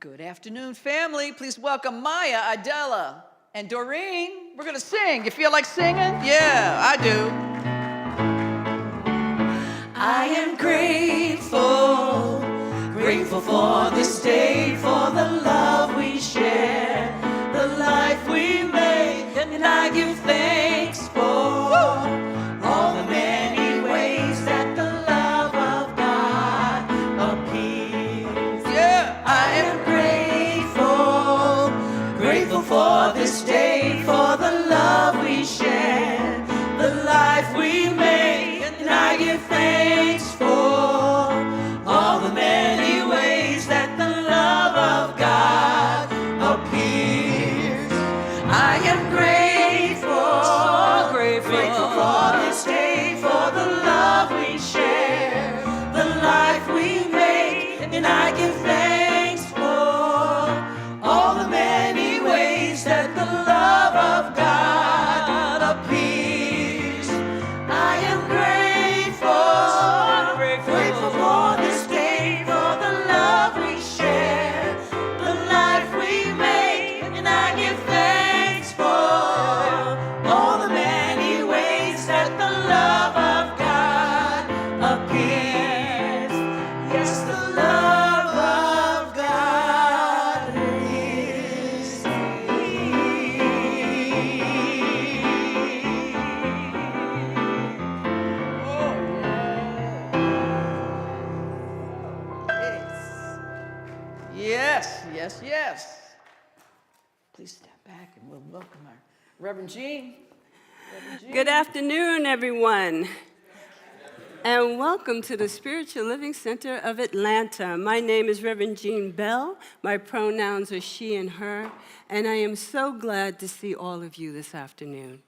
Good afternoon, family. Please welcome Maya, Adela, and Doreen. We're going to sing. You feel like singing? Yeah, I do. I am grateful, grateful for this day, for the love we share, the life we make, and I give thanks for all the many ways that the love of God appears. Yeah, I am grateful for this day, for the love we share, the life we make, and I give thanks for all the many ways that the love of God appears. I am grateful for this day, for the love we share, the life we make, and I give thanks for all the many ways that the love of God appears. I am grateful for this day, for the love we share, the life we make, and I give thanks for all the many ways that the love of God appears. Yes, the love of God is Yes, yes, yes. Please step back and we'll welcome our Reverend Jean. Good afternoon, everyone, and welcome to the Spiritual Living Center of Atlanta. My name is Reverend Jean Bell. My pronouns are she and her, and I am so glad to see all of you this afternoon.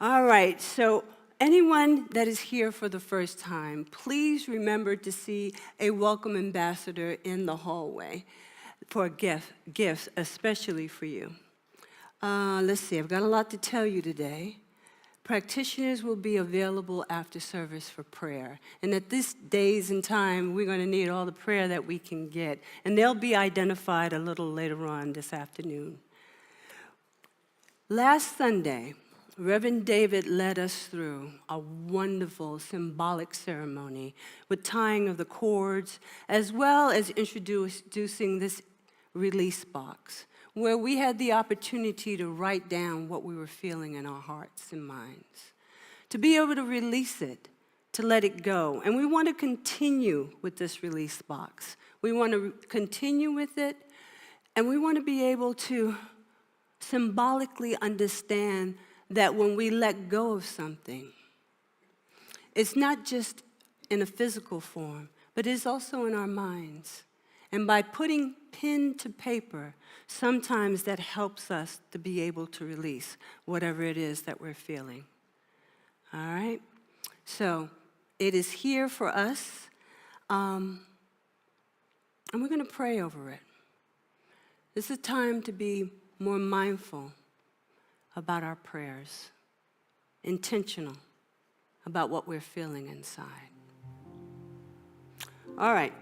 All right, so anyone that is here for the first time, please remember to see a welcome ambassador in the hallway for gifts, especially for you. Let's see, I've got a lot to tell you today. Practitioners will be available after service for prayer. And at this days and time, we're going to need all the prayer that we can get. And they'll be identified a little later on this afternoon. Last Sunday, Reverend David led us through a wonderful symbolic ceremony with tying of the cords, as well as introducing this release box, where we had the opportunity to write down what we were feeling in our hearts and minds, to be able to release it, to let it go. And we want to continue with this release box. We want to continue with it, and we want to be able to symbolically understand that when we let go of something, it's not just in a physical form, but it's also in our minds. And by putting pen to paper, sometimes that helps us to be able to release whatever it is that we're feeling. All right? So it is here for us, and we're going to pray over it. This is a time to be more mindful about our prayers, intentional about what we're feeling inside. All right.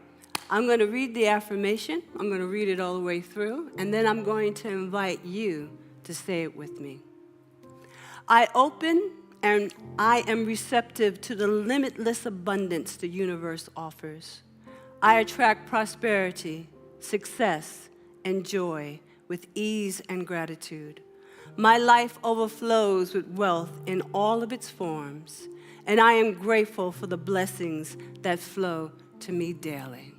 I'm going to read the affirmation. I'm going to read it all the way through, and then I'm going to invite you to say it with me. I open and I am receptive to the limitless abundance the universe offers. I attract prosperity, success, and joy with ease and gratitude. My life overflows with wealth in all of its forms, and I am grateful for the blessings that flow to me daily.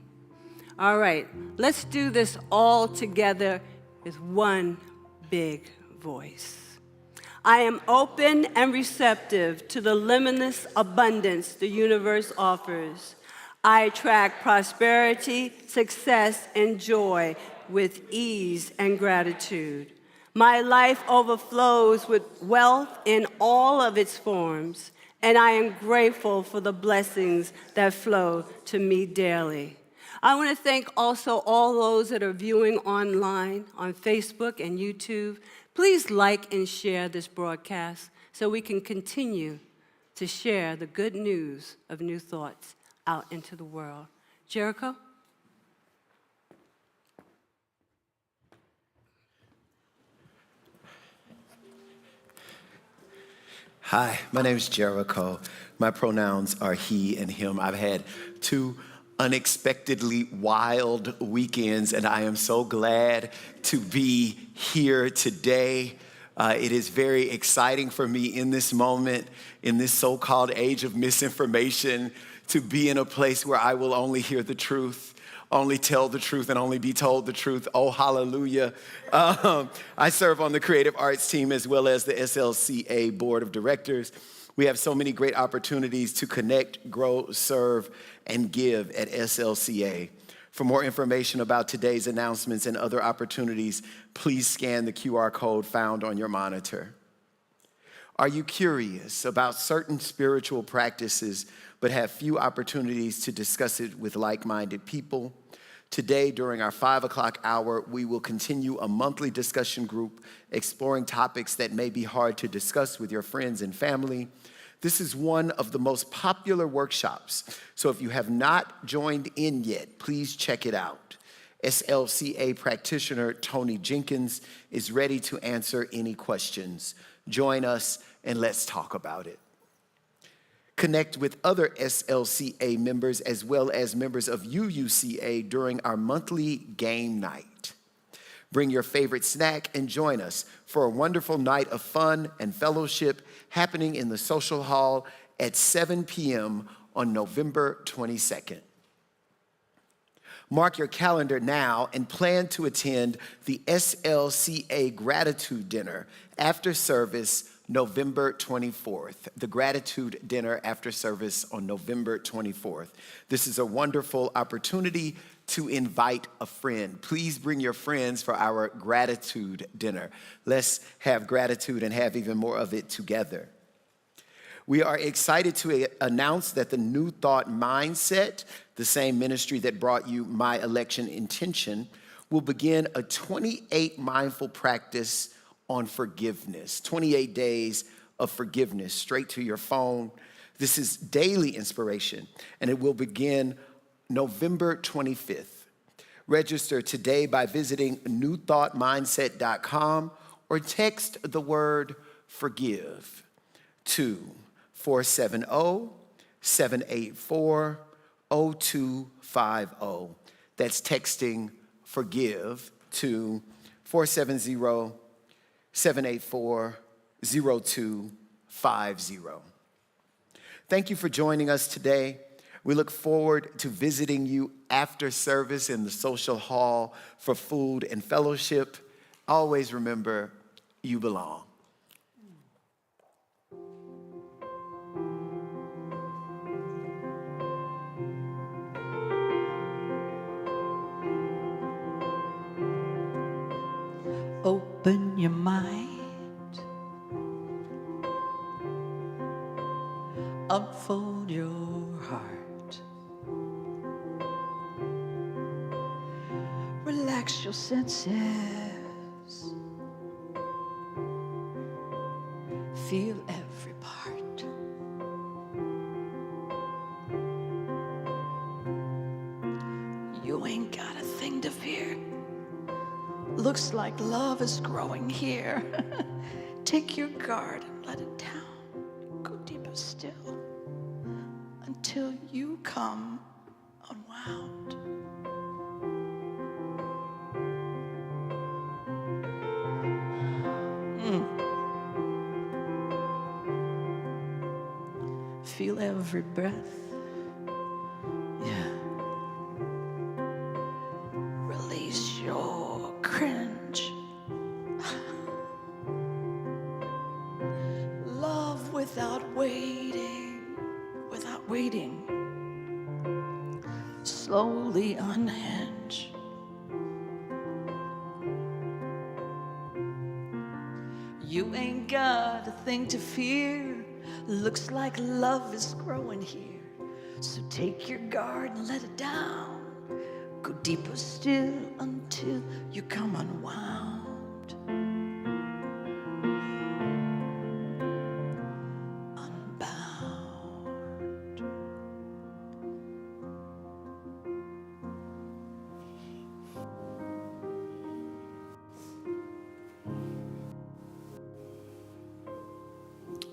All right, let's do this all together with one big voice. I am open and receptive to the limitless abundance the universe offers. I attract prosperity, success, and joy with ease and gratitude. My life overflows with wealth in all of its forms, and I am grateful for the blessings that flow to me daily. I want to thank also all those that are viewing online on Facebook and YouTube. Please like and share this broadcast so we can continue to share the good news of New Thoughts out into the world. Jericho? Hi, my name is Jericho. My pronouns are he and him. I've had two unexpectedly wild weekends, and I am so glad to be here today. It is very exciting for me in this moment, in this so-called age of misinformation, to be in a place where I will only hear the truth, only tell the truth, and only be told the truth. Oh, hallelujah. I serve on the creative arts team as well as the SLCA board of directors. We have so many great opportunities to connect, grow, serve, and give at SLCA. For more information about today's announcements and other opportunities, please scan the QR code found on your monitor. Are you curious about certain spiritual practices but have few opportunities to discuss it with like-minded people? Today, during our 5 o'clock hour, we will continue a monthly discussion group exploring topics that may be hard to discuss with your friends and family. This is one of the most popular workshops, so if you have not joined in yet, please check it out. SLCA practitioner Tony Jenkins is ready to answer any questions. Join us and let's talk about it. Connect with other SLCA members as well as members of UUCA during our monthly game night. Bring your favorite snack and join us for a wonderful night of fun and fellowship happening in the social hall at 7 p.m. on November 22nd. Mark your calendar now and plan to attend the SLCA Gratitude Dinner after service November 24th, the Gratitude Dinner after service on November 24th. This is a wonderful opportunity to invite a friend. Please bring your friends for our Gratitude Dinner. Let's have gratitude and have even more of it together. We are excited to announce that the New Thought Mindset, the same ministry that brought you My Election Intention, will begin a 28 mindful practice on forgiveness, 28 days of forgiveness straight to your phone. This is daily inspiration, and it will begin November 25th. Register today by visiting newthoughtmindset.com or text the word forgive to 470-784-0250. That's texting forgive to 470-784-0250. Thank you for joining us today. We look forward to visiting you after service in the social hall for food and fellowship. Always remember, you belong. Open your mind, unfold your heart, relax your senses, feel every part. You ain't got a thing to fear. Looks like love is growing here. Take your guard and let it down. Go deeper still until you come unwound. Feel every breath. Yeah. Release your cringe. Love without waiting. Slowly unhinge. You ain't got a thing to fear. Looks like love is growing here. So take your guard and let it down. Go deeper still until you come unwound. Unbound.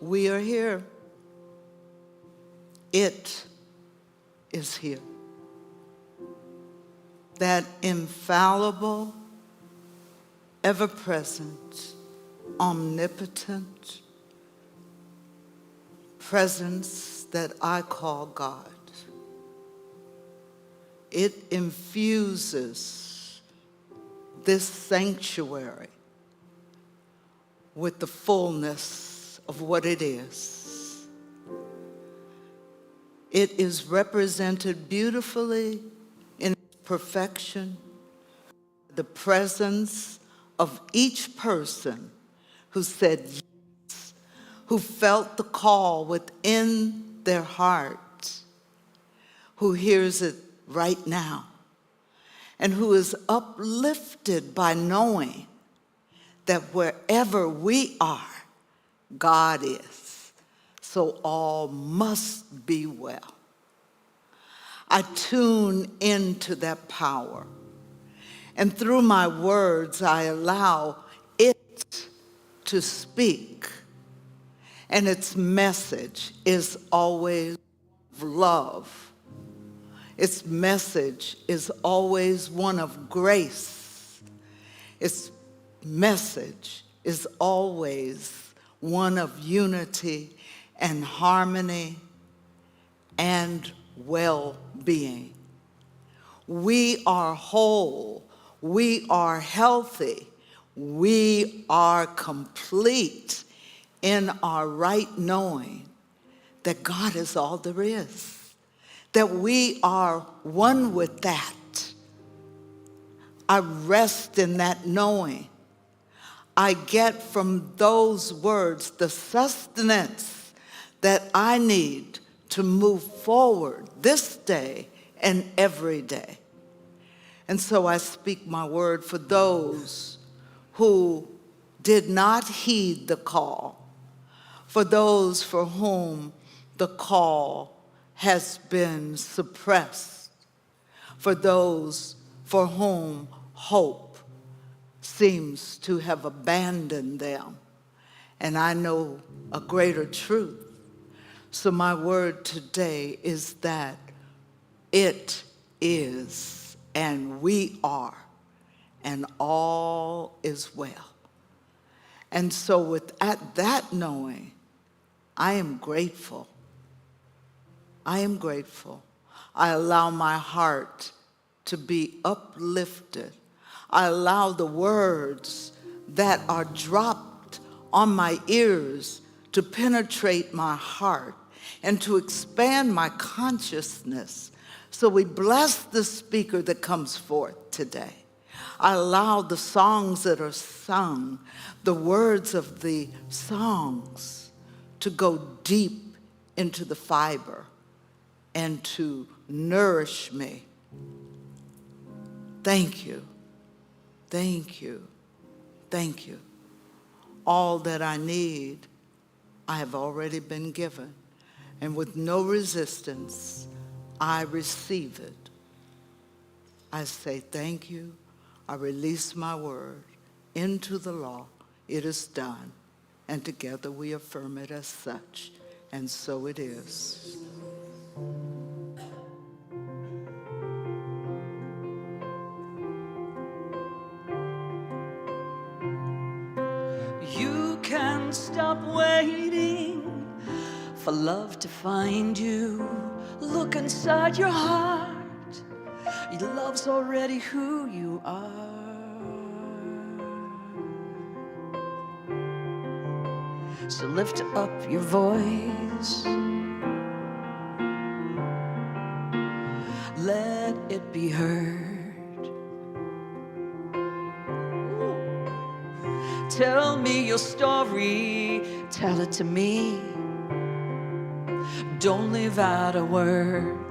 We are here. It is here. That infallible, ever-present, omnipotent presence that I call God. It infuses this sanctuary with the fullness of what it is. It is represented beautifully in perfection, the presence of each person who said yes, who felt the call within their heart, who hears it right now, and who is uplifted by knowing that wherever we are, God is. So all must be well. I tune into that power. And through my words, I allow it to speak. And its message is always love. Its message is always one of grace. Its message is always one of unity and harmony and well-being. We are whole. We are healthy. We are complete in our right knowing that God is all there is, that we are one with that. I rest in that knowing. I get from those words the sustenance that I need to move forward this day and every day. And so I speak my word for those who did not heed the call, for those for whom the call has been suppressed, for those for whom hope seems to have abandoned them. And I know a greater truth. So my word today is that it is, and we are, and all is well. And so with that knowing, I am grateful. I am grateful. I allow my heart to be uplifted. I allow the words that are dropped on my ears to penetrate my heart and to expand my consciousness. So we bless the speaker that comes forth today. I allow the songs that are sung, the words of the songs, to go deep into the fiber and to nourish me. Thank you. Thank you. Thank you. All that I need, I have already been given. And with no resistance, I receive it. I say thank you. I release my word into the law. It is done. And together we affirm it as such. And so it is. You can stop waiting for love to find you. Look inside your heart. Your love's already who you are. So lift up your voice. Let it be heard. Tell me your story, tell it to me. Don't leave out a word.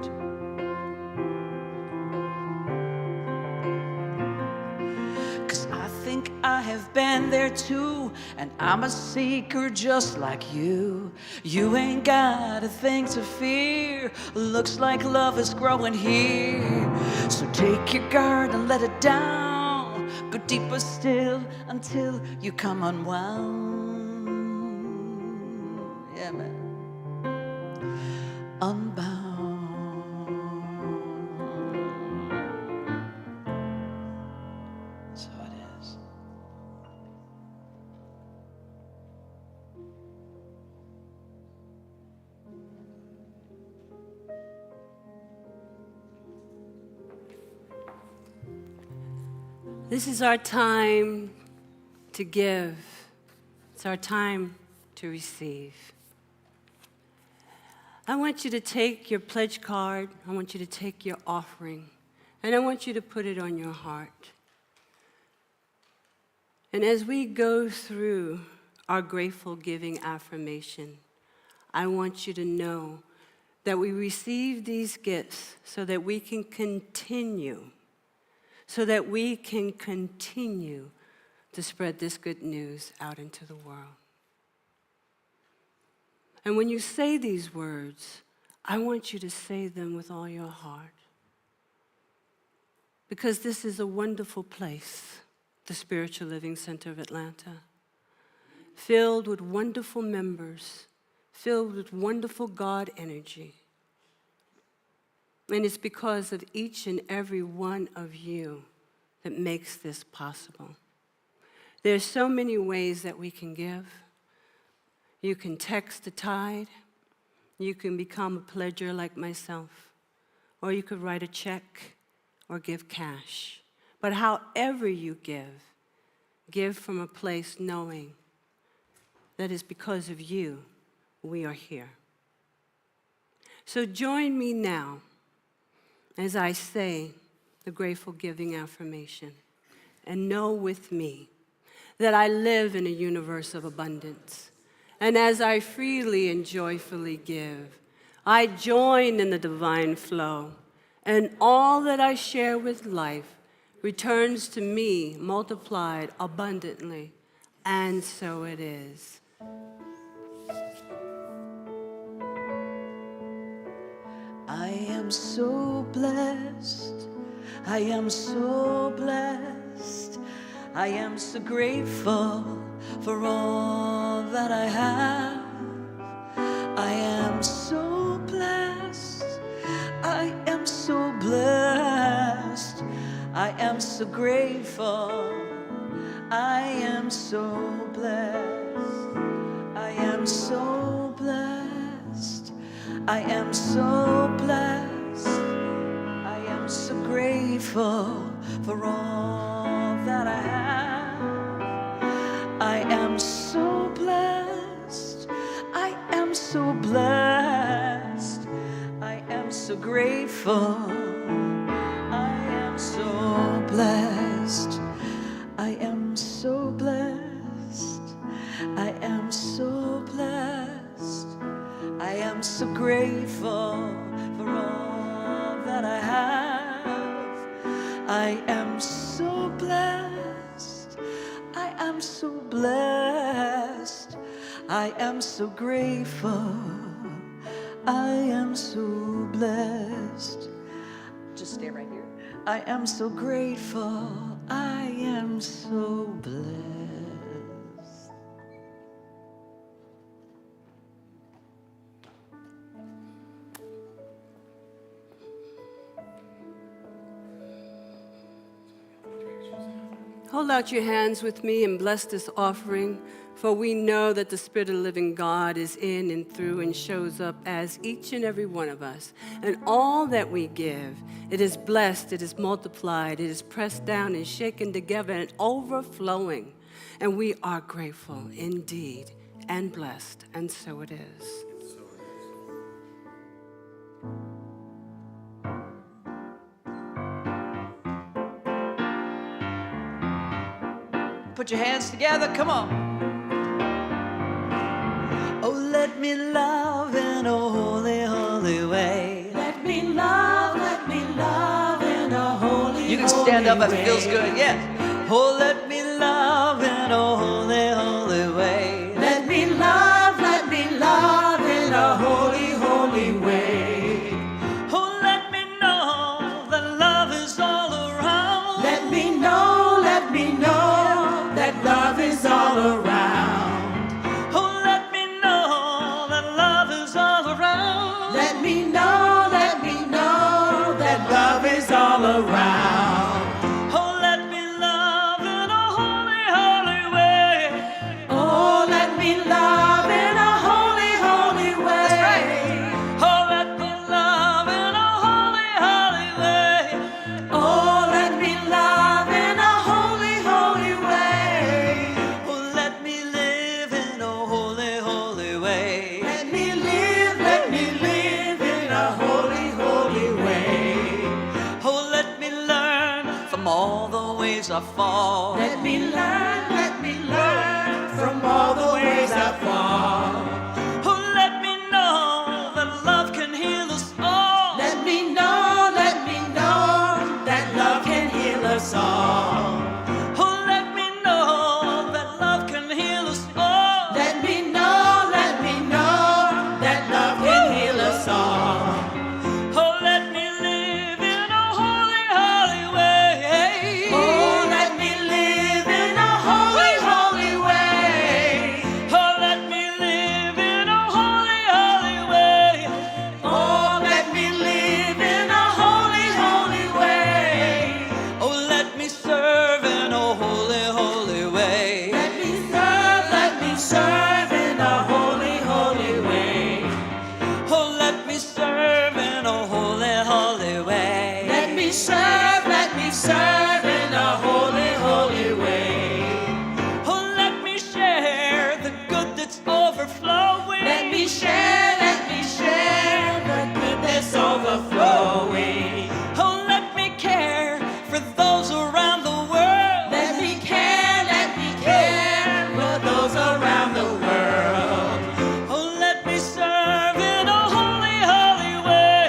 'Cause I think I have been there too, and I'm a seeker just like you. You ain't got a thing to fear. Looks like love is growing here. So take your guard and let it down. Go deeper still until you come unwound. Yeah, man. Unbound. So it is. This is our time to give. It's our time to receive. I want you to take your pledge card. I want you to take your offering. And I want you to put it on your heart. And as we go through our grateful giving affirmation, I want you to know that we receive these gifts so that we can continue to spread this good news out into the world. And when you say these words, I want you to say them with all your heart. Because this is a wonderful place, the Spiritual Living Center of Atlanta, filled with wonderful members, filled with wonderful God energy. And it's because of each and every one of you that makes this possible. There's so many ways that we can give. You can text the tithe. You can become a pledger like myself. Or you could write a check or give cash. But however you give from a place knowing that it's because of you we are here. So join me now as I say the grateful giving affirmation, and know with me that I live in a universe of abundance. And as I freely and joyfully give, I join in the divine flow, and all that I share with life returns to me multiplied abundantly, and so it is. I am so blessed. I am so blessed. I am so grateful for all that I have. I am so blessed. I am so blessed. I am so grateful. I am so blessed. I am so blessed. I am so blessed. I am so grateful for all that I have. I am so blessed. I am so blessed. I am so grateful. I am so blessed. I am so blessed. I am so blessed. I am so grateful for all that I have. I am so blessed. I am so blessed. I am so grateful. I am so blessed. Just stay right here. I am so grateful. I am so blessed. Hold out your hands with me and bless this offering, for we know that the Spirit of the living God is in and through and shows up as each and every one of us. And all that we give, it is blessed, it is multiplied, it is pressed down and shaken together and overflowing. And we are grateful indeed and blessed, and so it is. Put your hands together, come on. Oh, let me love in a holy, holy way. Let me love in a holy, You can stand up if it holy feels way. good, yeah. Oh, let me love in a holy, holy way. Let me love in a holy, holy way. Oh, let me know that love is all around. Let me know that love is all around. Oh, let me know all around. Oh, let me love in a holy, holy way. Oh, let me love in a holy, holy way. Oh, let me love in a holy, holy way. Oh, let me love in a holy, holy way. Oh, let me live in a holy, holy way. Let me live in a holy, holy way. Oh, let me learn from all the ways I fall. Let me learn from all the ways I fall. Oh, let me know that love can heal us all. Let me know that love can heal us all. Oh, let me know that love can heal us all. Let me know that love can heal us all. Oh, let me live in a holy, holy way. Oh, let me live in a holy, holy way. Oh, let me live in a holy, holy way. Oh, let me live in a holy, holy way. Oh, let me serve in a holy, holy way. Let me serve in a holy, holy way. Oh, let me serve in a holy, holy way. Let me serve in a holy, holy way. Oh, let me share the good that's overflowing. Let me share the goodness overflowing. Oh, let me care for those around the world. Let me care for those around the world. Oh, let me serve in a holy, holy way.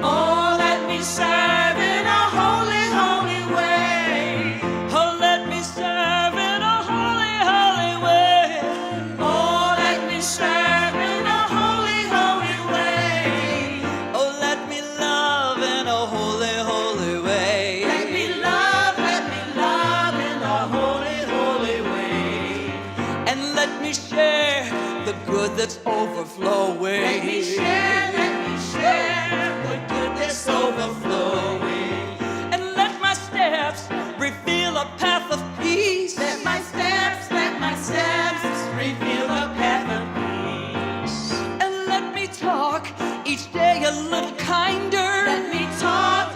Oh, let me serve in a holy, holy way. Oh, let me serve in a holy, holy way. Oh, let me serve in a holy, holy way. Oh, let me love in a holy, holy way. Let me love in a holy, holy way. And let me share the good that's overflowing. Let me share the goodness overflowing. And let my steps reveal a path of peace. Let my steps reveal a path of peace. And let me talk each day a little kinder. Let me talk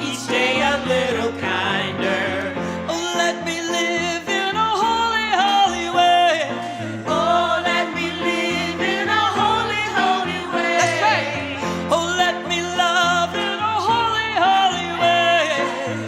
each day a little kinder. Oh, let me live in a holy, holy way. Oh, let me live in a holy, holy way. That's right. Oh, let me love in a holy, holy way.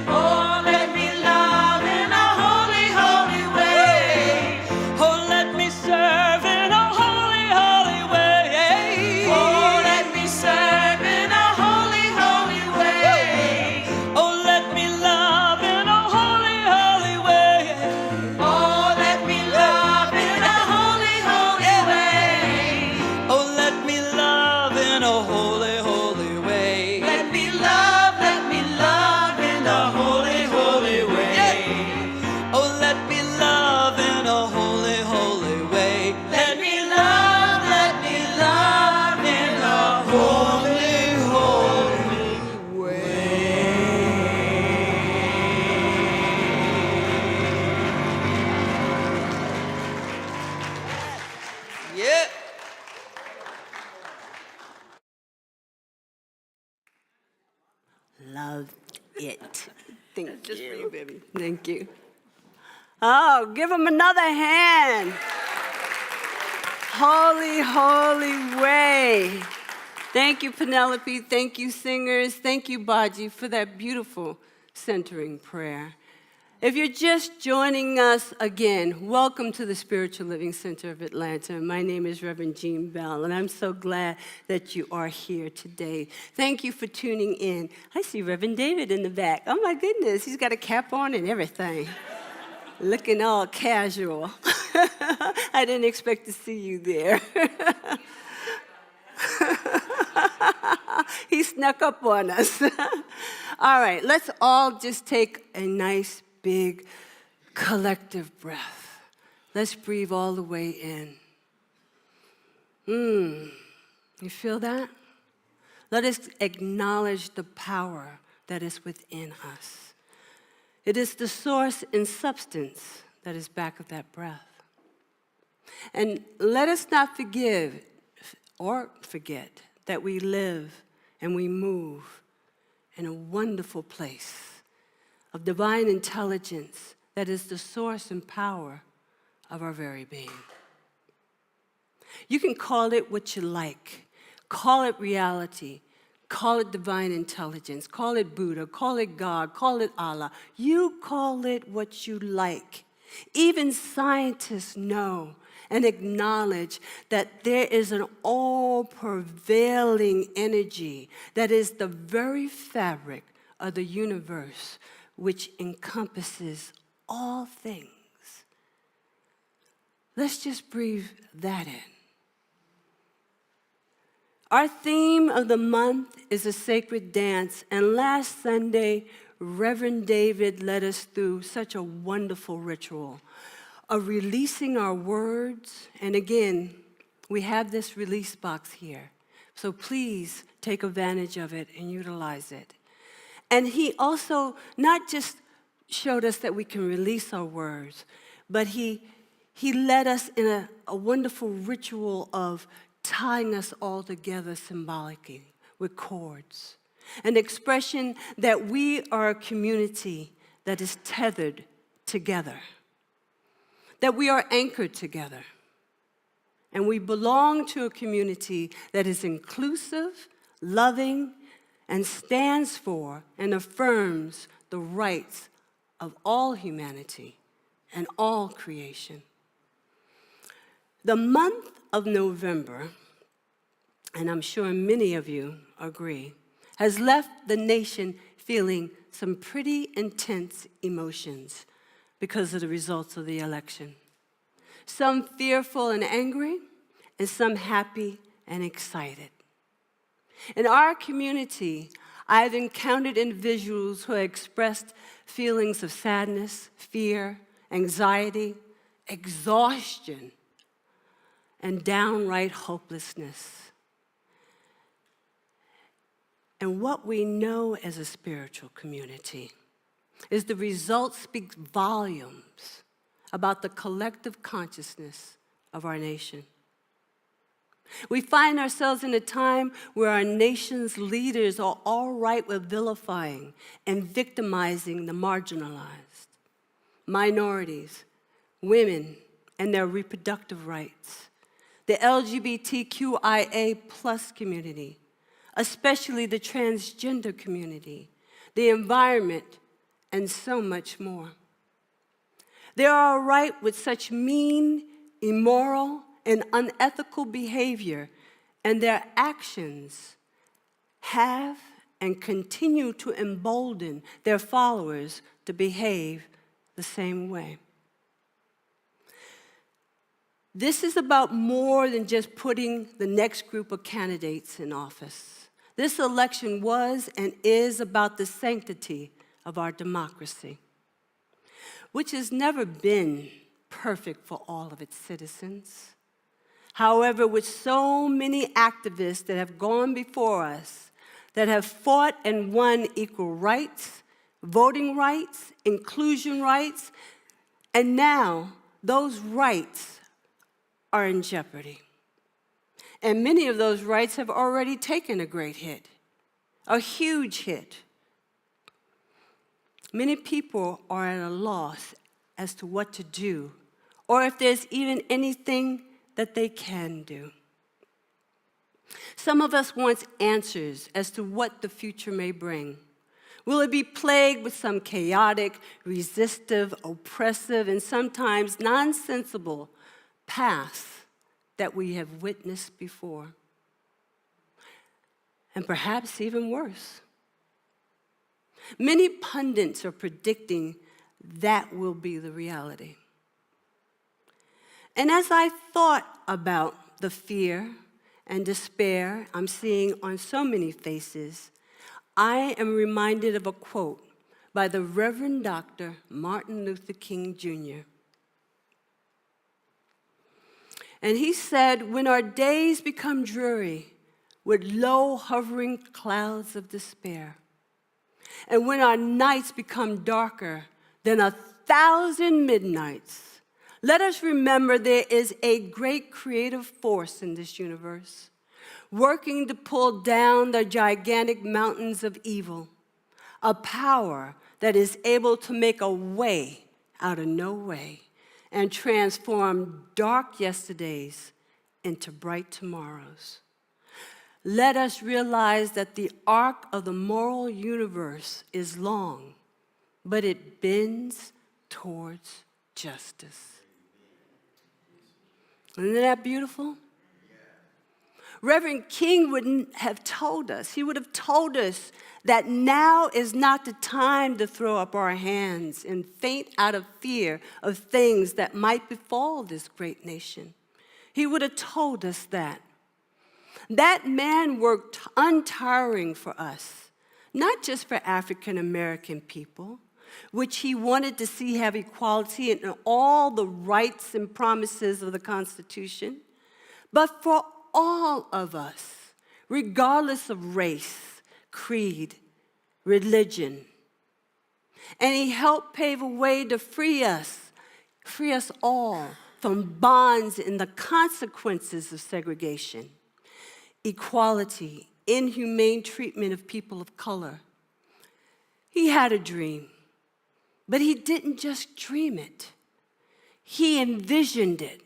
Oh, let me love in a holy, holy way. Oh, let me serve in a holy, holy way. Oh, let me serve in a holy, holy way. Oh, let me love in a holy, holy way. Oh, let me love in a holy, holy way. Oh, let me love in a holy, holy way. Let me love in a holy, holy way. Oh, let me love in a holy, holy way. Let me love in a holy, holy way. Yeah. Love it. Thank you. For you, baby. Thank you. Oh, give him another hand. Holy, holy way. Thank you, Penelope. Thank you, singers. Thank you, Baji, for that beautiful centering prayer. If you're just joining us again, welcome to the Spiritual Living Center of Atlanta. My name is Reverend Jean Bell, and I'm so glad that you are here today. Thank you for tuning in. I see Reverend David in the back. Oh, my goodness, he's got a cap on and everything. Looking all casual. I didn't expect to see you there. He snuck up on us. All right, let's all just take a nice, big, collective breath. Let's breathe all the way in. You feel that? Let us acknowledge the power that is within us. It is the source and substance that is back of that breath. And let us not forgive or forget that we live and we move in a wonderful place of divine intelligence that is the source and power of our very being. You can call it what you like. Call it reality. Call it divine intelligence. Call it Buddha. Call it God. Call it Allah. You call it what you like. Even scientists know and acknowledge that there is an all-prevailing energy that is the very fabric of the universe, which encompasses all things. Let's just breathe that in. Our theme of the month is a sacred dance, and last Sunday, Reverend David led us through such a wonderful ritual of releasing our words. And again, we have this release box here, so please take advantage of it and utilize it. And he also not just showed us that we can release our words, but he led us in a wonderful ritual of tying us all together symbolically with cords. An expression that we are a community that is tethered together, that we are anchored together, and we belong to a community that is inclusive, loving, and stands for and affirms the rights of all humanity and all creation. The month of November, and I'm sure many of you agree, has left the nation feeling some pretty intense emotions because of the results of the election. Some fearful and angry, and some happy and excited. In our community, I've encountered individuals who have expressed feelings of sadness, fear, anxiety, exhaustion, and downright hopelessness. And what we know as a spiritual community is the results speak volumes about the collective consciousness of our nation. We find ourselves in a time where our nation's leaders are all right with vilifying and victimizing the marginalized, minorities, women, and their reproductive rights, the LGBTQIA+ community, especially the transgender community, the environment, and so much more. They are all right with such mean, immoral, and unethical behavior, and their actions have and continue to embolden their followers to behave the same way. This is about more than just putting the next group of candidates in office. This election was and is about the sanctity of our democracy, which has never been perfect for all of its citizens. However, with so many activists that have gone before us, that have fought and won equal rights, voting rights, inclusion rights, and now those rights are in jeopardy. And many of those rights have already taken a great hit, a huge hit. Many people are at a loss as to what to do, or if there's even anything that they can do. Some of us want answers as to what the future may bring. Will it be plagued with some chaotic, resistive, oppressive, and sometimes nonsensical path that we have witnessed before? And perhaps even worse. Many pundits are predicting that will be the reality. And as I thought about the fear and despair I'm seeing on so many faces, I am reminded of a quote by the Reverend Dr. Martin Luther King Jr. And he said, "When our days become dreary with low hovering clouds of despair, And when our nights become darker than 1,000 midnights, let us remember there is a great creative force in this universe, working to pull down the gigantic mountains of evil, a power that is able to make a way out of no way and transform dark yesterdays into bright tomorrows. Let us realize that the arc of the moral universe is long, but it bends towards justice. Isn't that beautiful? Reverend King wouldn't have told us. He would have told us that now is not the time to throw up our hands and faint out of fear of things that might befall this great nation. He would have told us that. That man worked untiring for us, not just for African American people, which he wanted to see have equality in all the rights and promises of the Constitution, but for all of us, regardless of race, creed, religion. And he helped pave a way to free us all from bonds and the consequences of segregation, equality, inhumane treatment of people of color. He had a dream, but he didn't just dream it. He envisioned it.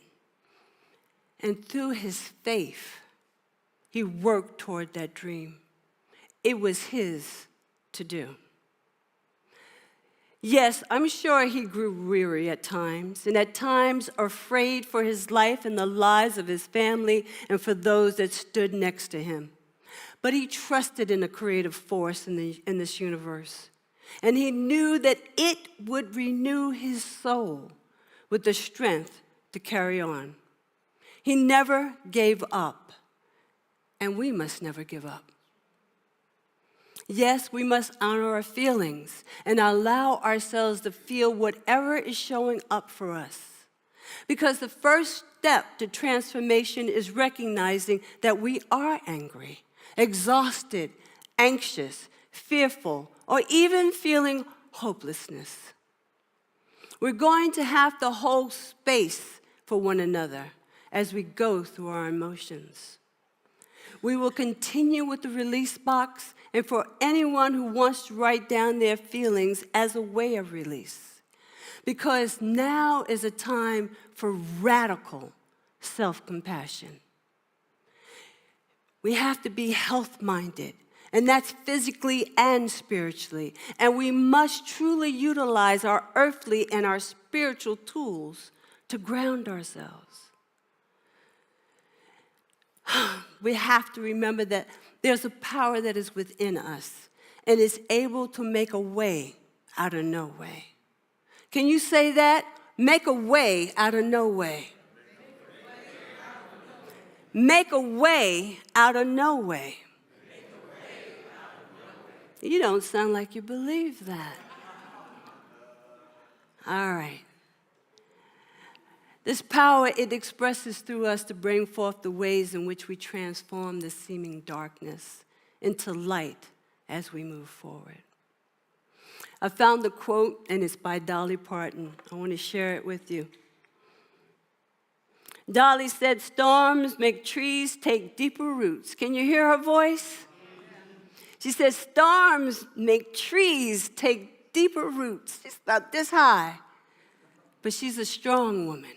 And through his faith, he worked toward that dream. It was his to do. Yes, I'm sure he grew weary at times, and at times afraid for his life and the lives of his family and for those that stood next to him. But he trusted in a creative force in this universe, and he knew that it would renew his soul with the strength to carry on. He never gave up, and we must never give up. Yes, we must honor our feelings and allow ourselves to feel whatever is showing up for us. Because the first step to transformation is recognizing that we are angry, exhausted, anxious, fearful, or even feeling hopelessness. We're going to have to hold space for one another as we go through our emotions. We will continue with the release box and for anyone who wants to write down their feelings as a way of release. Because now is a time for radical self-compassion. We have to be health-minded, and that's physically and spiritually. And we must truly utilize our earthly and our spiritual tools to ground ourselves. We have to remember that there's a power that is within us and is able to make a way out of no way. Can you say that? Make a way out of no way. Make a way out of no way. You don't sound like you believe that. All right. This power, it expresses through us to bring forth the ways in which we transform the seeming darkness into light as we move forward. I found the quote, and it's by Dolly Parton. I want to share it with you. Dolly said, "Storms make trees take deeper roots." Can you hear her voice? She says, "Storms make trees take deeper roots." She's about this high, but she's a strong woman.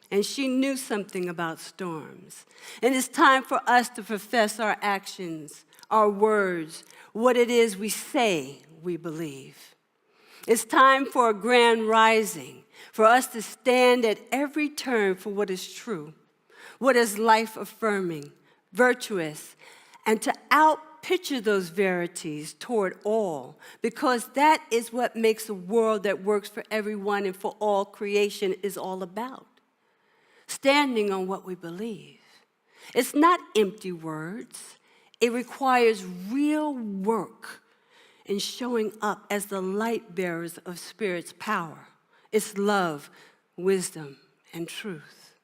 And she knew something about storms. And it's time for us to profess our actions, our words, what it is we say we believe. It's time for a grand rising, for us to stand at every turn for what is true, what is life-affirming, virtuous, and to outpicture those verities toward all, because that is what makes a world that works for everyone and for all creation is all about. Standing on what we believe. It's not empty words. It requires real work in showing up as the light bearers of Spirit's power, its love, wisdom, and truth.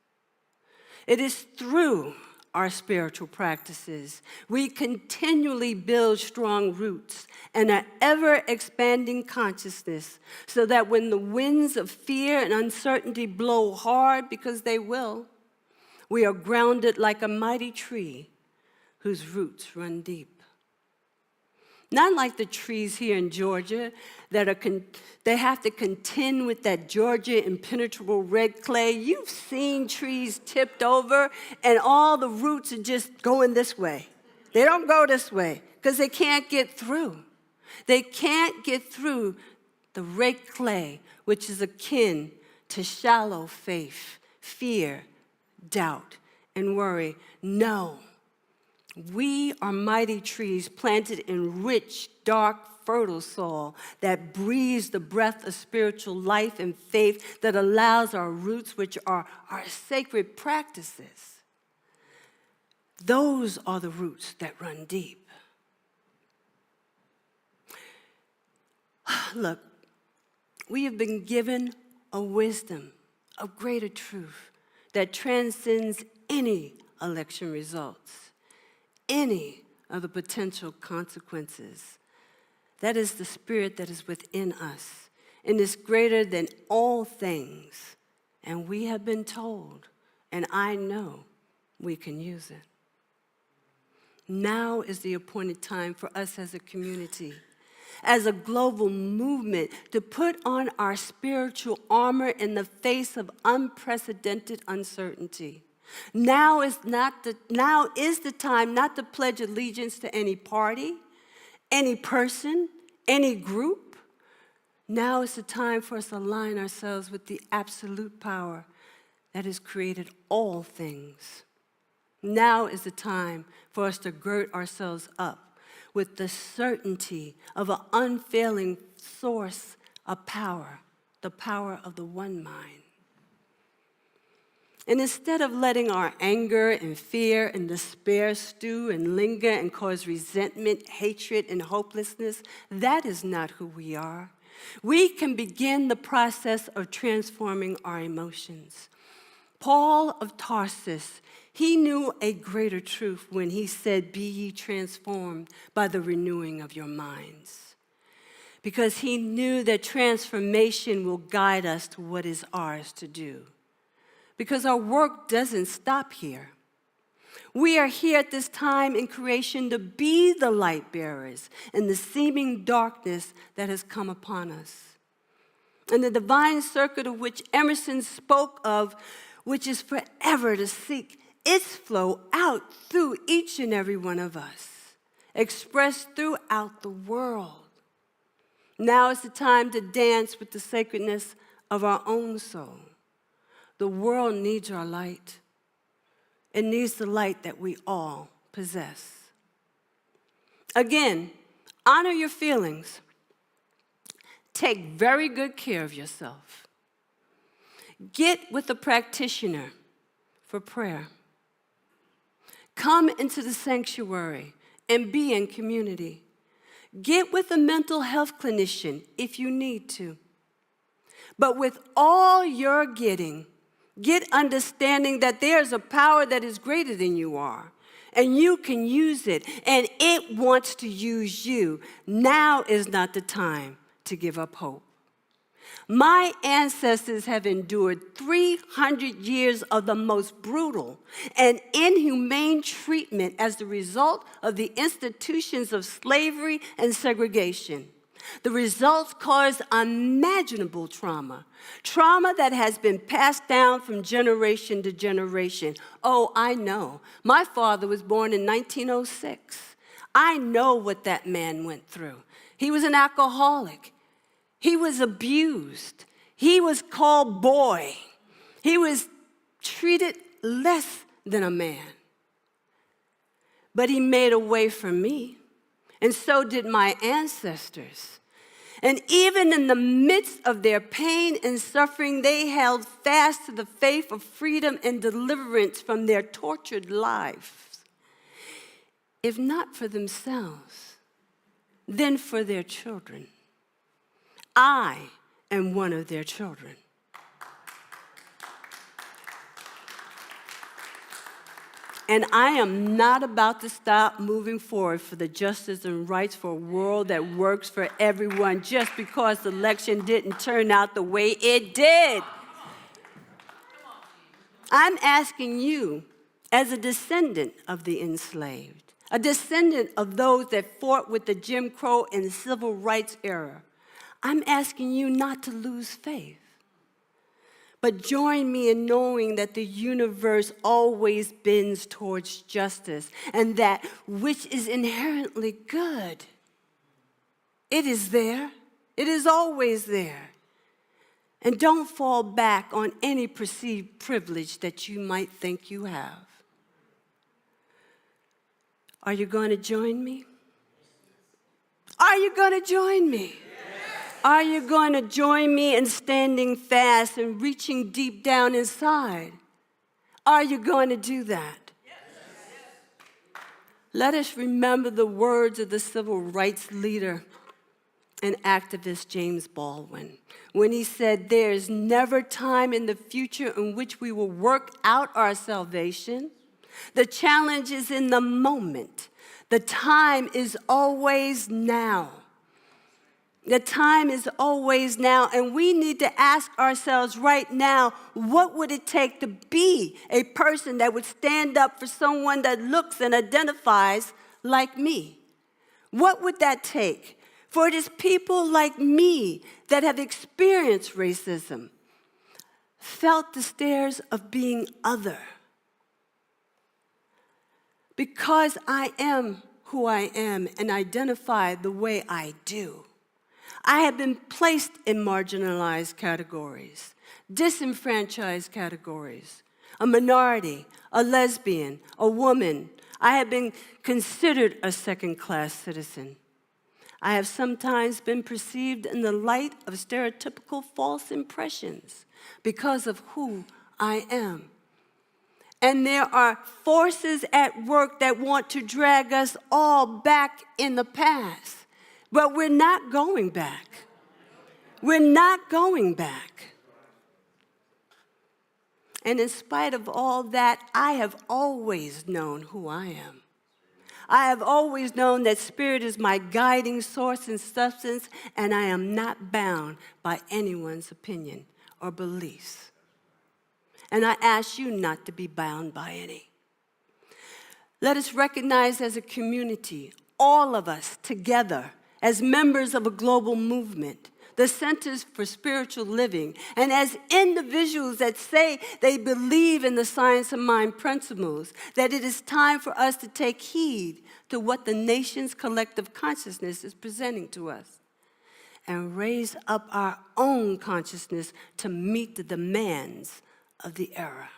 It is through our spiritual practices. We continually build strong roots and an ever-expanding consciousness so that when the winds of fear and uncertainty blow hard, because they will, we are grounded like a mighty tree whose roots run deep. Not like the trees here in Georgia that they have to contend with that Georgia impenetrable red clay. You've seen trees tipped over and all the roots are just going this way. They don't go this way because they can't get through. They can't get through the red clay, which is akin to shallow faith, fear, doubt, and worry. No. We are mighty trees planted in rich, dark, fertile soil that breathes the breath of spiritual life and faith that allows our roots, which are our sacred practices. Those are the roots that run deep. Look, we have been given a wisdom of greater truth that transcends any election results, any of the potential consequences. That is the spirit that is within us and is greater than all things. And we have been told, and I know we can use it. Now is the appointed time for us as a community, as a global movement, to put on our spiritual armor in the face of unprecedented uncertainty. Now is the time not to pledge allegiance to any party, any person, any group. Now is the time for us to align ourselves with the absolute power that has created all things. Now is the time for us to gird ourselves up with the certainty of an unfailing source of power, the power of the one mind. And instead of letting our anger and fear and despair stew and linger and cause resentment, hatred, and hopelessness, that is not who we are. We can begin the process of transforming our emotions. Paul of Tarsus, he knew a greater truth when he said, "Be ye transformed by the renewing of your minds." Because he knew that transformation will guide us to what is ours to do. Because our work doesn't stop here. We are here at this time in creation to be the light bearers in the seeming darkness that has come upon us. And the divine circuit of which Emerson spoke of, which is forever to seek its flow out through each and every one of us, expressed throughout the world. Now is the time to dance with the sacredness of our own soul. The world needs our light. It needs the light that we all possess. Again, honor your feelings. Take very good care of yourself. Get with a practitioner for prayer. Come into the sanctuary and be in community. Get with a mental health clinician if you need to. But with all you're getting, get understanding that there's a power that is greater than you are, and you can use it, and it wants to use you. Now is not the time to give up hope. My ancestors have endured 300 years of the most brutal and inhumane treatment as the result of the institutions of slavery and segregation. The results caused unimaginable trauma that has been passed down from generation to generation. Oh, I know. My father was born in 1906. I know what that man went through. He was an alcoholic. He was abused. He was called boy. He was treated less than a man. But he made a way for me, and so did my ancestors. And even in the midst of their pain and suffering, they held fast to the faith of freedom and deliverance from their tortured lives. If not for themselves, then for their children. I am one of their children. And I am not about to stop moving forward for the justice and rights for a world that works for everyone just because the election didn't turn out the way it did. I'm asking you, as a descendant of the enslaved, a descendant of those that fought with the Jim Crow and civil rights era, I'm asking you not to lose faith. But join me in knowing that the universe always bends towards justice and that which is inherently good. It is there. It is always there. And don't fall back on any perceived privilege that you might think you have. Are you going to join me? Are you going to join me? Are you going to join me in standing fast and reaching deep down inside? Are you going to do that? Let us remember the words of the civil rights leader and activist James Baldwin when he said, "There is never time in the future in which we will work out our salvation. The challenge is in the moment. The time is always now." The time is always now, and we need to ask ourselves right now, what would it take to be a person that would stand up for someone that looks and identifies like me? What would that take? For it is people like me that have experienced racism, felt the stares of being other. Because I am who I am and identify the way I do, I have been placed in marginalized categories, disenfranchised categories, a minority, a lesbian, a woman. I have been considered a second-class citizen. I have sometimes been perceived in the light of stereotypical false impressions because of who I am. And there are forces at work that want to drag us all back in the past. But we're not going back. We're not going back. And in spite of all that, I have always known who I am. I have always known that spirit is my guiding source and substance, and I am not bound by anyone's opinion or beliefs. And I ask you not to be bound by any. Let us recognize as a community, all of us together, as members of a global movement, the Centers for Spiritual Living, and as individuals that say they believe in the science of mind principles, that it is time for us to take heed to what the nation's collective consciousness is presenting to us and raise up our own consciousness to meet the demands of the era.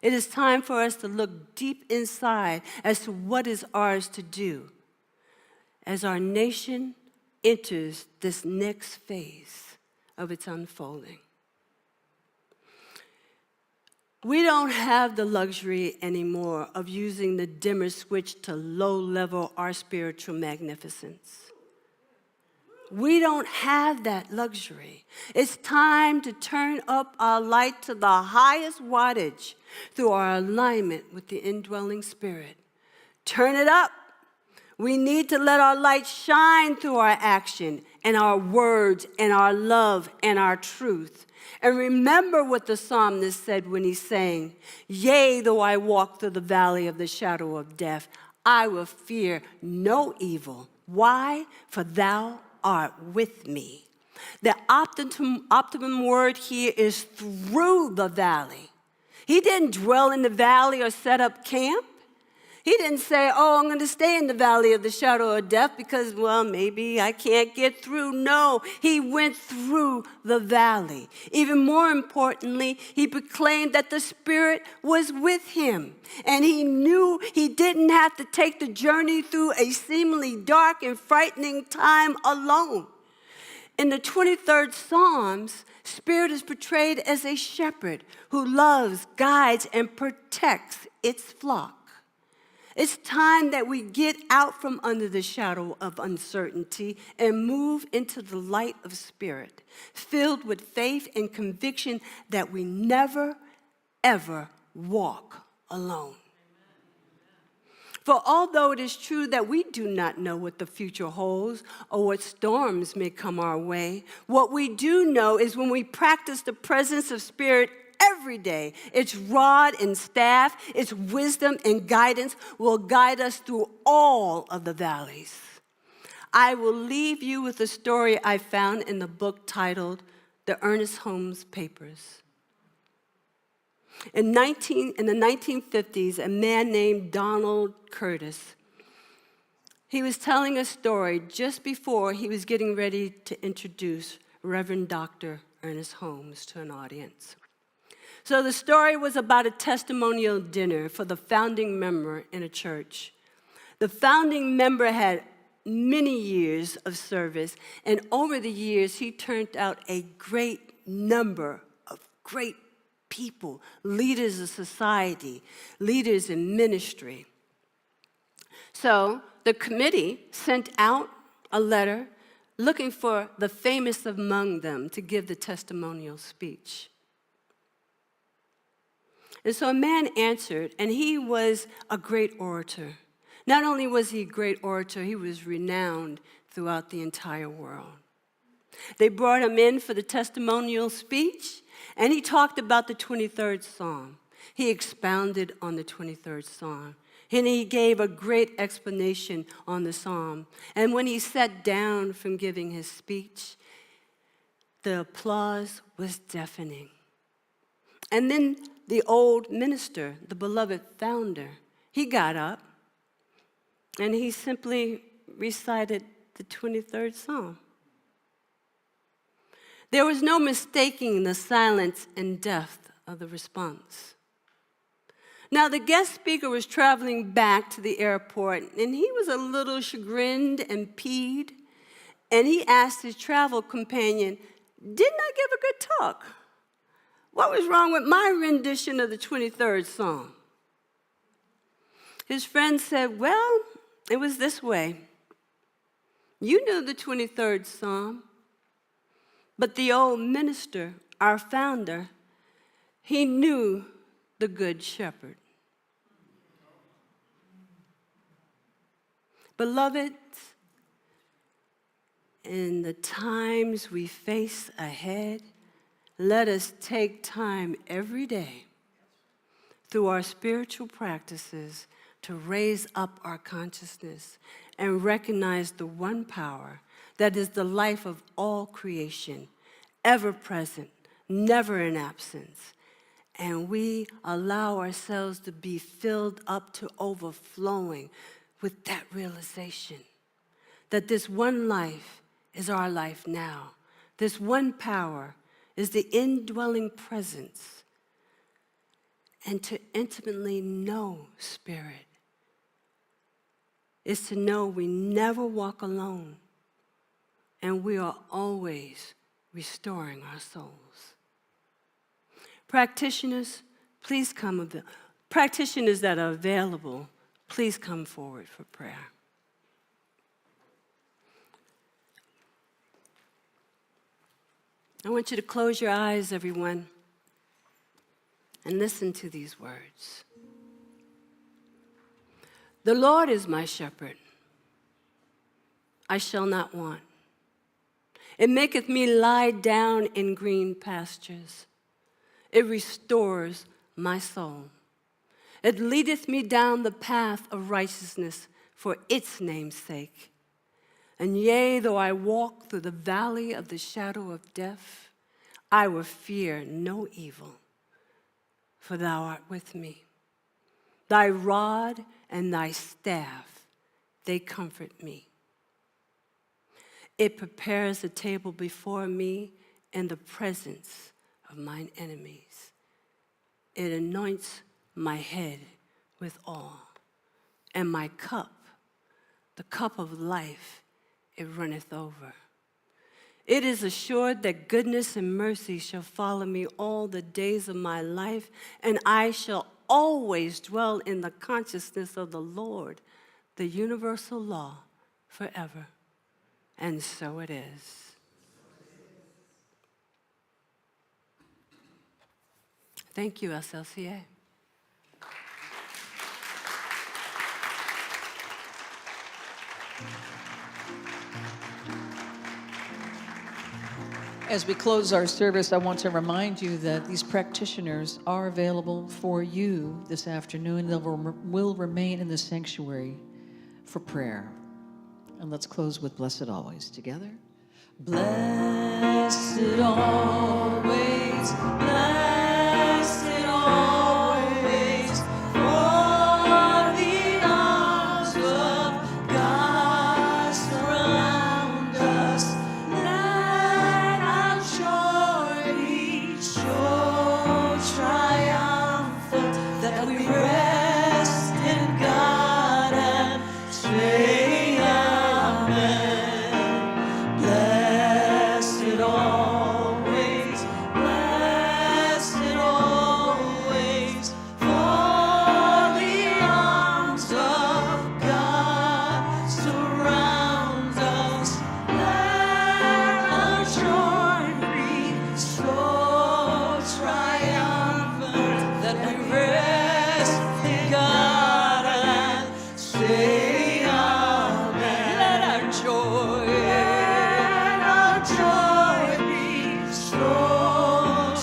It is time for us to look deep inside as to what is ours to do as our nation enters this next phase of its unfolding. We don't have the luxury anymore of using the dimmer switch to low-level our spiritual magnificence. We don't have that luxury. It's time to turn up our light to the highest wattage through our alignment with the indwelling spirit. Turn it up. We need to let our light shine through our action and our words and our love and our truth. And remember what the psalmist said when he sang, "Yea, though I walk through the valley of the shadow of death, I will fear no evil." Why? For thou art with me. The optimum word here is through the valley. He didn't dwell in the valley or set up camp. He didn't say, "Oh, I'm going to stay in the valley of the shadow of death because, well, maybe I can't get through." No, he went through the valley. Even more importantly, he proclaimed that the Spirit was with him. And he knew he didn't have to take the journey through a seemingly dark and frightening time alone. In the 23rd Psalms, Spirit is portrayed as a shepherd who loves, guides, and protects its flock. It's time that we get out from under the shadow of uncertainty and move into the light of spirit, filled with faith and conviction that we never, ever walk alone. For although it is true that we do not know what the future holds or what storms may come our way, what we do know is when we practice the presence of Spirit every day, its rod and staff, its wisdom and guidance will guide us through all of the valleys. I will leave you with a story I found in the book titled The Ernest Holmes Papers. In the 1950s, a man named Donald Curtis, he was telling a story just before he was getting ready to introduce Reverend Dr. Ernest Holmes to an audience. So the story was about a testimonial dinner for the founding member in a church. The founding member had many years of service, and over the years, he turned out a great number of great people, leaders of society, leaders in ministry. So the committee sent out a letter looking for the famous among them to give the testimonial speech. And so a man answered, and he was a great orator. Not only was he a great orator, he was renowned throughout the entire world. They brought him in for the testimonial speech, and he talked about the 23rd Psalm. He expounded on the 23rd Psalm, and he gave a great explanation on the Psalm. And when he sat down from giving his speech, the applause was deafening. And then the old minister, the beloved founder, he got up, and he simply recited the 23rd Psalm. There was no mistaking the silence and depth of the response. Now, the guest speaker was traveling back to the airport, and he was a little chagrined and peeved, and he asked his travel companion, "Didn't I give a good talk? What was wrong with my rendition of the 23rd Psalm?" His friend said, "Well, it was this way. You knew the 23rd Psalm, but the old minister, our founder, he knew the Good Shepherd." Beloved, in the times we face ahead, let us take time every day through our spiritual practices to raise up our consciousness and recognize the one power that is the life of all creation, ever present, never in absence. And we allow ourselves to be filled up to overflowing with that realization that this one life is our life now. This one power is the indwelling presence. And to intimately know Spirit is to know we never walk alone, and we are always restoring our souls. Practitioners, please come. Practitioners that are available, please come forward for prayer. I want you to close your eyes, everyone, and listen to these words. The Lord is my shepherd. I shall not want. It maketh me lie down in green pastures. It restores my soul. It leadeth me down the path of righteousness for its name's sake. And yea, though I walk through the valley of the shadow of death, I will fear no evil, for thou art with me. Thy rod and thy staff, they comfort me. It prepares a table before me in the presence of mine enemies. It anoints my head with oil, and my cup, the cup of life, it runneth over. It is assured that goodness and mercy shall follow me all the days of my life, and I shall always dwell in the consciousness of the Lord, the universal law, forever. And so it is. Thank you, SLCA. As we close our service, I want to remind you that these practitioners are available for you this afternoon. They will remain in the sanctuary for prayer. And let's close with Blessed Always together. Blessed always, blessed always, for the arms of God surround us. Let our joy be so triumphant that we rest in God and say Amen. Blessed always, blessed always, for the arms of God surround us. Let our joy be so triumphant that we rest in God and say Amen. Let our joy be so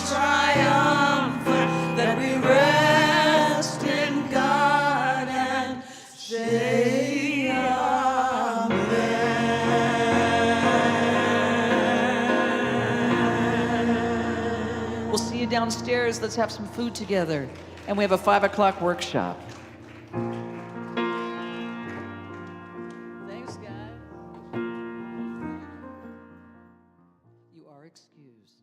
triumphant that we rest in God and say Amen. We'll see you downstairs. Let's have some food together. And we have a 5 o'clock workshop. Thanks, guys. You are excused.